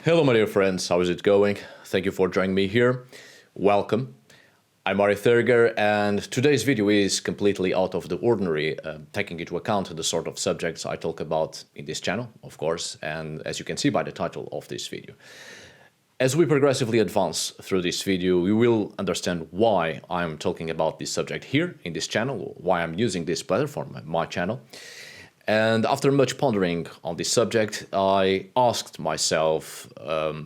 Hello my dear friends, how is it going? Thank you for joining me here. Welcome. I'm Ari Thurger, and today's video is completely out of the ordinary, taking into account the sort of subjects I talk about in this channel, of course, and as you can see by the title of this video. As we progressively advance through this video, we will understand why I'm talking about this subject here in this channel, why I'm using this platform, my channel. And after much pondering on this subject, I asked myself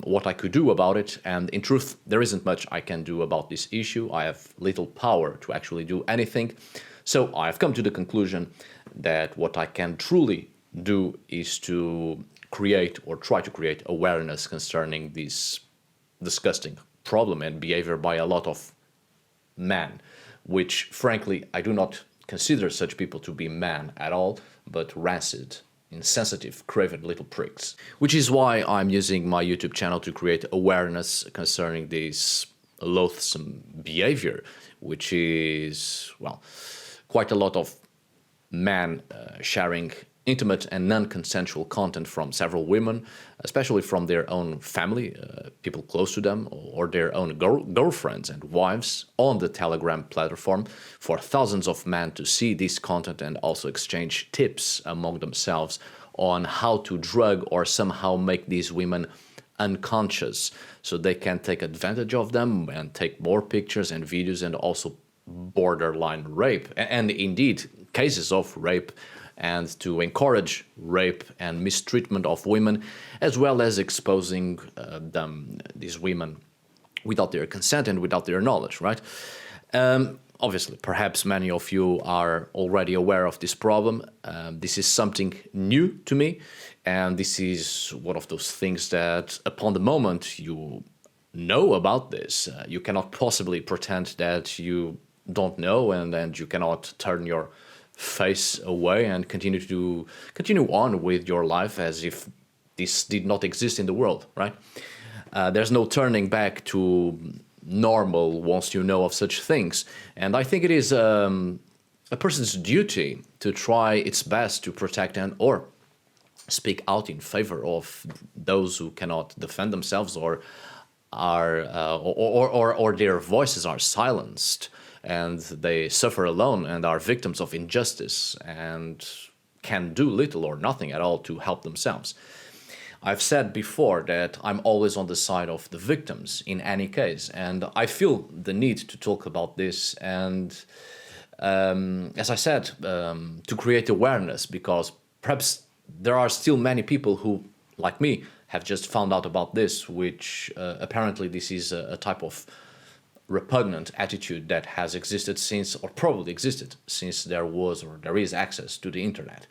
what I could do about it, and in truth, there isn't much I can do about this issue. I have little power to actually do anything, so I've come to the conclusion that what I can truly do is to create or try to create awareness concerning this disgusting problem and behavior by a lot of men, which frankly I do not consider such people to be men at all, but rancid, insensitive, craven little pricks. Which is why I'm using my YouTube channel to create awareness concerning this loathsome behavior, which is, well, quite a lot of men sharing intimate and non-consensual content from several women, especially from their own family, people close to them, or their own girlfriends and wives on the Telegram platform, for thousands of men to see this content and also exchange tips among themselves on how to drug or somehow make these women unconscious so they can take advantage of them and take more pictures and videos and also borderline rape and indeed cases of rape, and to encourage rape and mistreatment of women, as well as exposing these women without their consent and without their knowledge, right? Obviously, perhaps many of you are already aware of this problem. This is something new to me, and this is one of those things that upon the moment you know about this, you cannot possibly pretend that you don't know, and you cannot turn your face away and continue on with your life as if this did not exist in the world, right? There's no turning back to normal once you know of such things, and I think it is a person's duty to try its best to protect and or speak out in favor of those who cannot defend themselves or are or their voices are silenced, and they suffer alone and are victims of injustice and can do little or nothing at all to help themselves. I've said before that I'm always on the side of the victims in any case, and I feel the need to talk about this and, as I said, to create awareness, because perhaps there are still many people who, like me, have just found out about this, which apparently this is a type of repugnant attitude that has existed since, or probably existed since there was or there is access to the internet.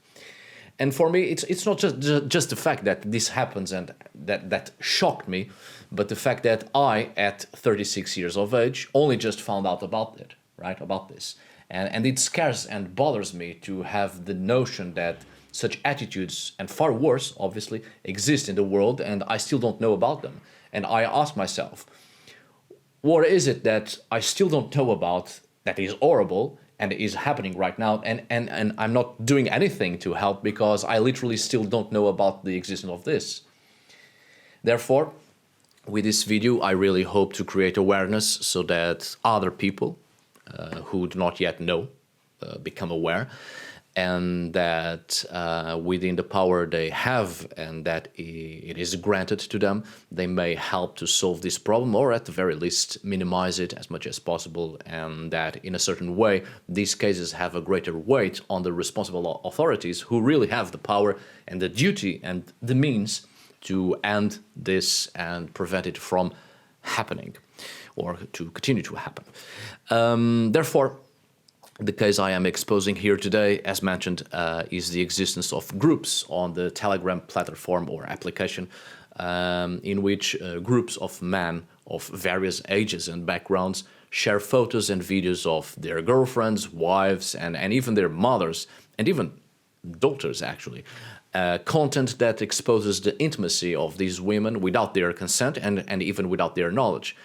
And for me, it's not just the fact that this happens and that shocked me, but the fact that I, at 36 years of age, only just found out about it, right, about this. And it scares and bothers me to have the notion that such attitudes, and far worse, obviously, exist in the world, and I still don't know about them. And I ask myself, what is it that I still don't know about that is horrible and is happening right now, and I'm not doing anything to help because I literally still don't know about the existence of this? Therefore, with this video, I really hope to create awareness so that other people who do not yet know become aware, and that within the power they have and that it is granted to them, they may help to solve this problem, or at the very least minimize it as much as possible, and that in a certain way these cases have a greater weight on the responsible authorities who really have the power and the duty and the means to end this and prevent it from happening or to continue to happen. Therefore, the case I am exposing here today, as mentioned, is the existence of groups on the Telegram platform or application, in which groups of men of various ages and backgrounds share photos and videos of their girlfriends, wives, and even their mothers, and even daughters, actually. Content that exposes the intimacy of these women without their consent and even without their knowledge.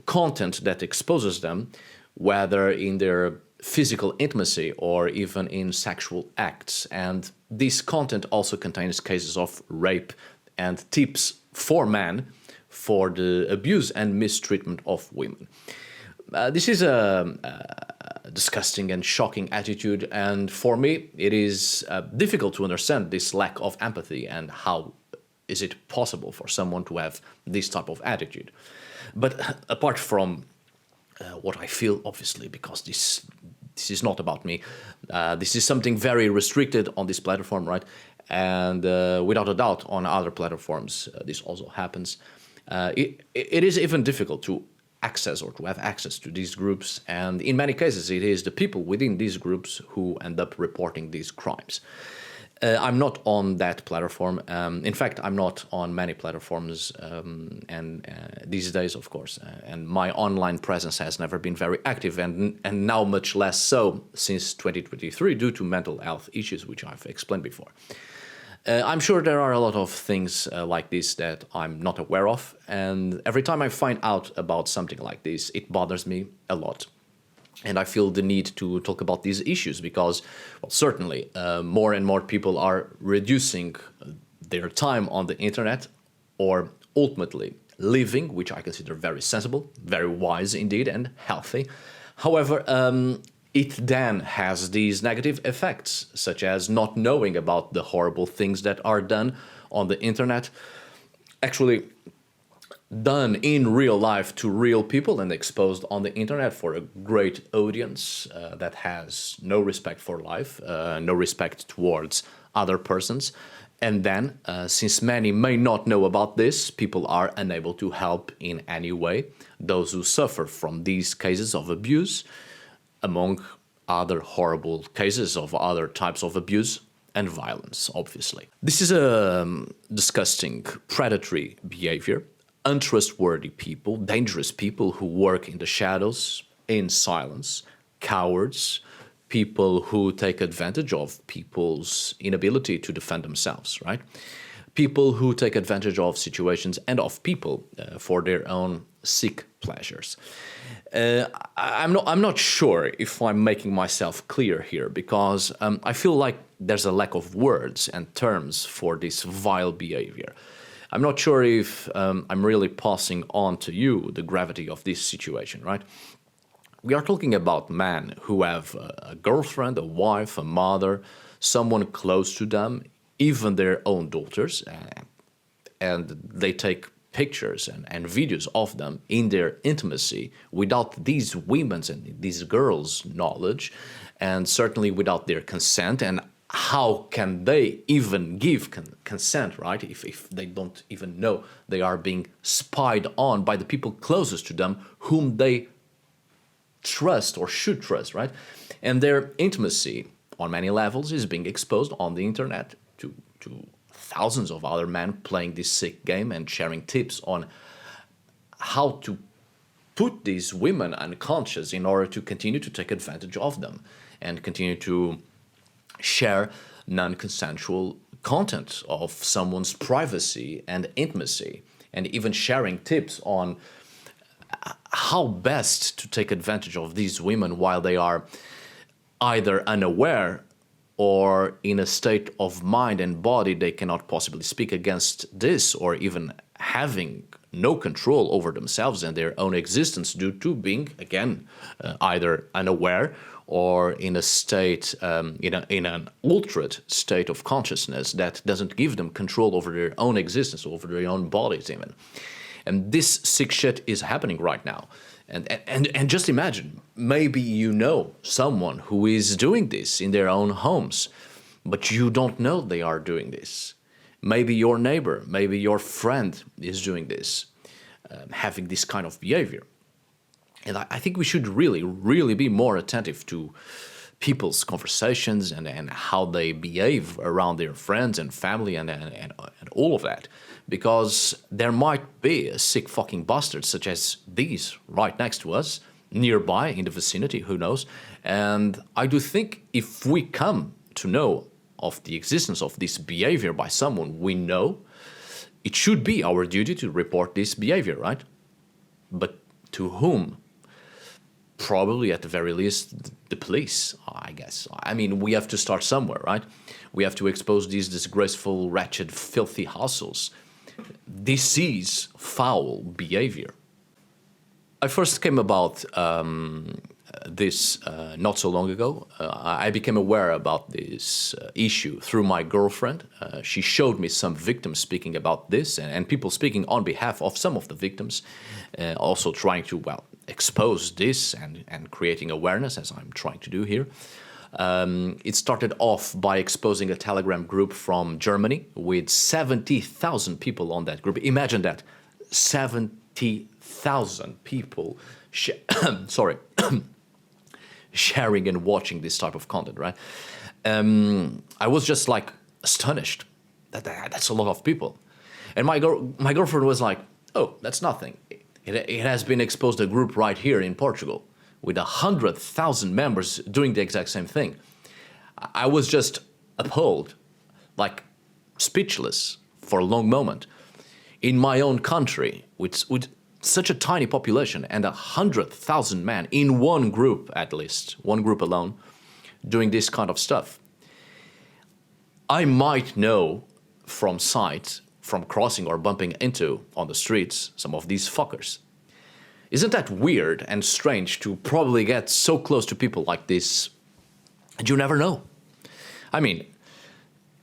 Content that exposes them, whether in their physical intimacy or even in sexual acts. And this content also contains cases of rape and tips for men for the abuse and mistreatment of women. This is a disgusting and shocking attitude, and for me it is difficult to understand this lack of empathy and how is it possible for someone to have this type of attitude. But apart from what I feel, obviously, because this is not about me, this is something very restricted on this platform, right? And without a doubt, on other platforms, this also happens. It is even difficult to access or to have access to these groups, and in many cases it is the people within these groups who end up reporting these crimes. I'm not on that platform. In fact, I'm not on many platforms, and these days, of course. And my online presence has never been very active, and now much less so since 2023 due to mental health issues, which I've explained before. I'm sure there are a lot of things like this that I'm not aware of, and every time I find out about something like this, it bothers me a lot. And I feel the need to talk about these issues because, well, certainly more and more people are reducing their time on the internet, or ultimately living, which I consider very sensible, very wise indeed, and healthy. However, it then has these negative effects, such as not knowing about the horrible things that are done on the internet, actually done in real life to real people and exposed on the internet for a great audience that has no respect for life, no respect towards other persons. And then, since many may not know about this, people are unable to help in any way those who suffer from these cases of abuse, among other horrible cases of other types of abuse and violence, obviously. This is a disgusting, predatory behavior. Untrustworthy people, dangerous people who work in the shadows, in silence, cowards, people who take advantage of people's inability to defend themselves, right? People who take advantage of situations and of people for their own sick pleasures. I'm not sure if I'm making myself clear here, because I feel like there's a lack of words and terms for this vile behavior. I'm not sure if I'm really passing on to you the gravity of this situation, right? We are talking about men who have a girlfriend, a wife, a mother, someone close to them, even their own daughters, and they take pictures and videos of them in their intimacy without these women's and these girls' knowledge, and certainly without their consent. And how can they even give consent, right, if they don't even know they are being spied on by the people closest to them, whom they trust or should trust, right? And their intimacy on many levels is being exposed on the internet to thousands of other men playing this sick game and sharing tips on how to put these women unconscious in order to continue to take advantage of them and continue to share non-consensual content of someone's privacy and intimacy, and even sharing tips on how best to take advantage of these women while they are either unaware or in a state of mind and body they cannot possibly speak against this, or even having no control over themselves and their own existence due to being, again, either unaware or in a state, in an altered state of consciousness that doesn't give them control over their own existence, over their own bodies even. And this sick shit is happening right now. And just imagine, maybe you know someone who is doing this in their own homes, but you don't know they are doing this. Maybe your neighbor, maybe your friend is doing this, having this kind of behavior. And I think we should really be more attentive to people's conversations and how they behave around their friends and family and all of that. Because there might be a sick fucking bastard such as these right next to us, nearby, in the vicinity, who knows. And I do think if we come to know of the existence of this behavior by someone we know, it should be our duty to report this behavior, right? But to whom? Probably at the very least the police, I guess. I mean, we have to start somewhere, right? We have to expose these disgraceful, wretched, filthy hustles This is foul behavior. I first came about this not so long ago. I became aware about this issue through my girlfriend. She showed me some victims speaking about this and people speaking on behalf of some of the victims, also trying to, well, expose this and creating awareness, as I'm trying to do here. It started off by exposing a Telegram group from Germany with 70,000 people on that group. Imagine that, 70,000 people sorry, sharing and watching this type of content, right? I was just like astonished that's a lot of people. And my girlfriend was like, oh, that's nothing. It has been exposed a group right here in Portugal with 100,000 members doing the exact same thing. I was just appalled, like speechless for a long moment. In my own country, with such a tiny population and 100,000 men in one group, at least, one group alone, doing this kind of stuff. I might know from sight, from crossing or bumping into on the streets, some of these fuckers. Isn't that weird and strange to probably get so close to people like this and you never know? I mean,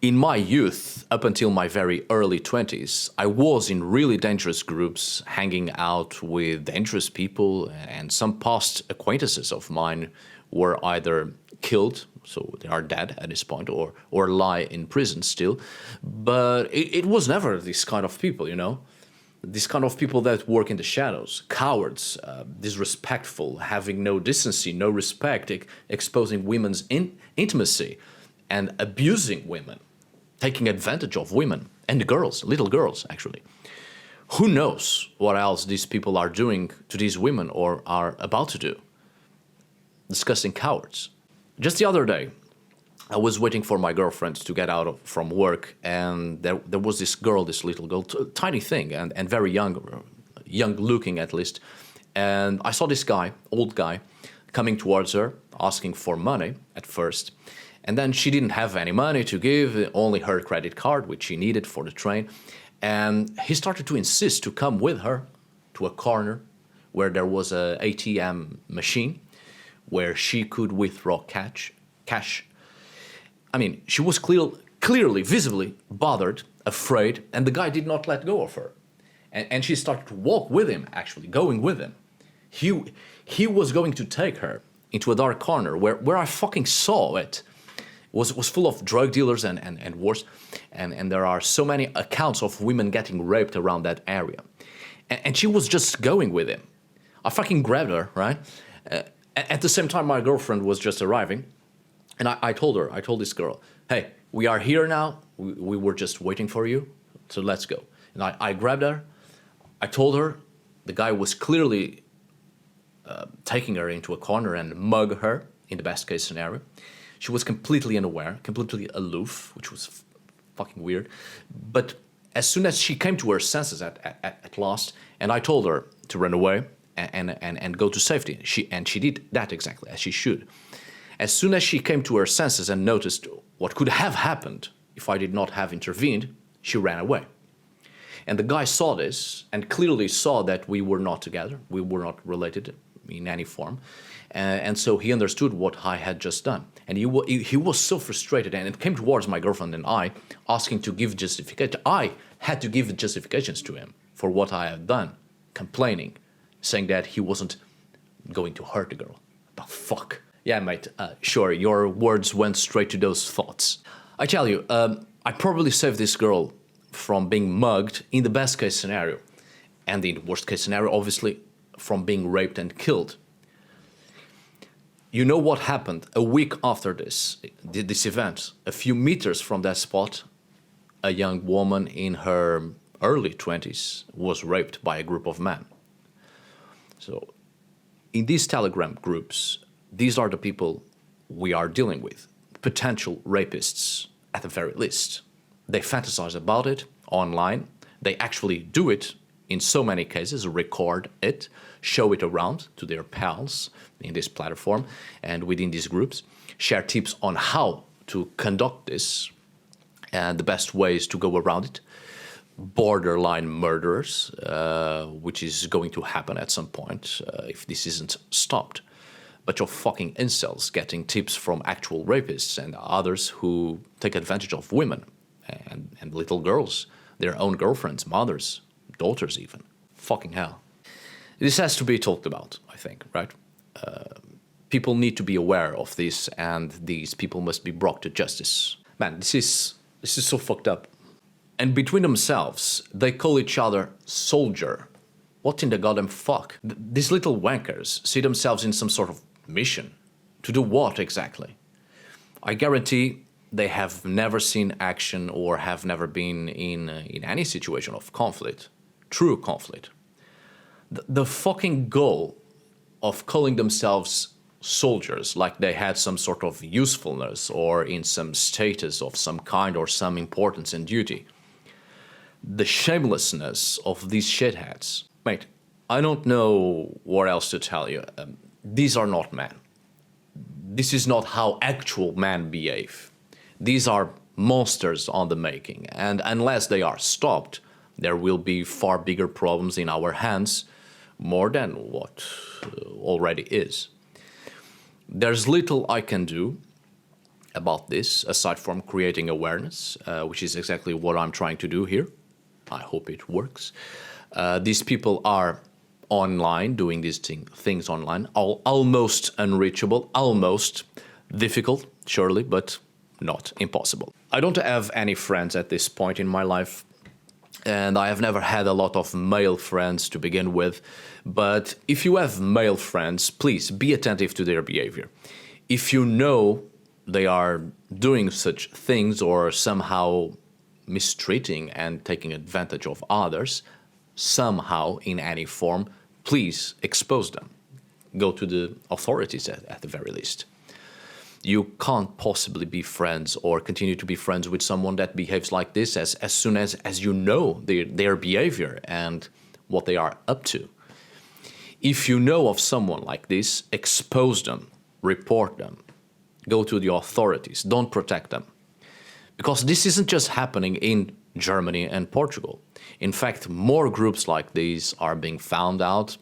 in my youth, up until my very early 20s, I was in really dangerous groups, hanging out with dangerous people, and some past acquaintances of mine were either killed, so they are dead at this point, or lie in prison still. But it was never this kind of people, you know? This kind of people that work in the shadows, cowards, disrespectful, having no decency, no respect, exposing women's intimacy, and abusing women, taking advantage of women and girls, little girls, actually. Who knows what else these people are doing to these women or are about to do? Disgusting cowards. Just the other day, I was waiting for my girlfriend to get out from work, and there was this girl, this little girl, tiny thing, and very young looking at least. And I saw this guy, old guy, coming towards her, asking for money at first. And then she didn't have any money to give, only her credit card, which she needed for the train. And he started to insist to come with her to a corner where there was a ATM machine where she could withdraw cash. I mean, she was clearly, visibly bothered, afraid, and the guy did not let go of her. And she started to walk with him, actually, going with him. He was going to take her into a dark corner where I fucking saw it. Was full of drug dealers and worse. And there are so many accounts of women getting raped around that area. And she was just going with him. I fucking grabbed her, right? At the same time, my girlfriend was just arriving. And I told this girl, hey, we are here now. We were just waiting for you. So let's go. And I grabbed her. I told her the guy was clearly taking her into a corner and mug her in the best case scenario. She was completely unaware, completely aloof, which was fucking weird. But as soon as she came to her senses at last, and I told her to run away and go to safety, she did that exactly as she should. As soon as she came to her senses and noticed what could have happened if I did not have intervened, she ran away. And the guy saw this and clearly saw that we were not together, we were not related in any form. And so he understood what I had just done. And he was so frustrated, and it came towards my girlfriend and I, asking to give justification. I had to give justifications to him for what I had done, complaining, saying that he wasn't going to hurt the girl. The fuck? Yeah, mate, sure, your words went straight to those thoughts. I tell you, I probably saved this girl from being mugged in the best case scenario. And in the worst case scenario, obviously, from being raped and killed. You know what happened a week after this event? A few meters from that spot, a young woman in her early 20s was raped by a group of men. So, in these Telegram groups, these are the people we are dealing with. Potential rapists, at the very least. They fantasize about it online. They actually do it in so many cases, record it, show it around to their pals in this platform and within these groups, share tips on how to conduct this and the best ways to go around it. borderline murderers, which is going to happen at some point if this isn't stopped. But you're fucking incels getting tips from actual rapists and others who take advantage of women and little girls, their own girlfriends, mothers, daughters even. Fucking hell. This has to be talked about, I think, right? People need to be aware of this, and these people must be brought to justice. Man, this is so fucked up. And between themselves, they call each other soldier. What in the goddamn fuck? These little wankers see themselves in some sort of mission. To do what exactly? I guarantee they have never seen action or have never been in any situation of conflict. True conflict. The fucking goal of calling themselves soldiers, like they had some sort of usefulness or in some status of some kind or some importance and duty. The shamelessness of these shitheads. Mate, I don't know what else to tell you. These are not men. This is not how actual men behave. These are monsters on the making, and unless they are stopped, there will be far bigger problems in our hands, more than what already is. There's little I can do about this, aside from creating awareness, which is exactly what I'm trying to do here. I hope it works. These people are online, doing these things online, almost unreachable, almost difficult, surely, but not impossible. I don't have any friends at this point in my life, and I have never had a lot of male friends to begin with, but if you have male friends, please be attentive to their behavior. If you know they are doing such things or somehow mistreating and taking advantage of others, somehow in any form, please expose them. Go to the authorities at the very least. You can't possibly be friends or continue to be friends with someone that behaves like this as soon as you know their behavior and what they are up to. If you know of someone like this, expose them, report them, go to the authorities, don't protect them. Because this isn't just happening in Germany and Portugal. In fact, more groups like these are being found out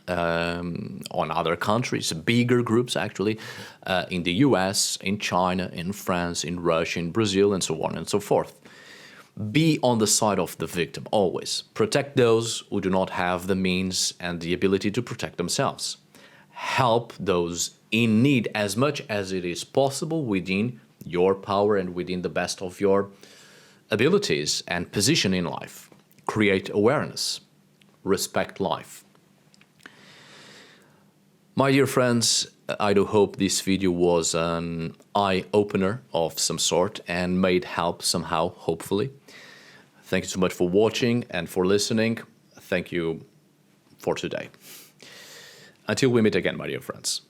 on other countries, bigger groups actually, in the US, in China, in France, in Russia, in Brazil, and so on and so forth. Be on the side of the victim, always. Protect those who do not have the means and the ability to protect themselves. Help those in need as much as it is possible within your power and within the best of your abilities and position in life. Create awareness. Respect life. My dear friends, I do hope this video was an eye-opener of some sort and may help somehow, hopefully. Thank you so much for watching and for listening. Thank you for today. Until we meet again, my dear friends.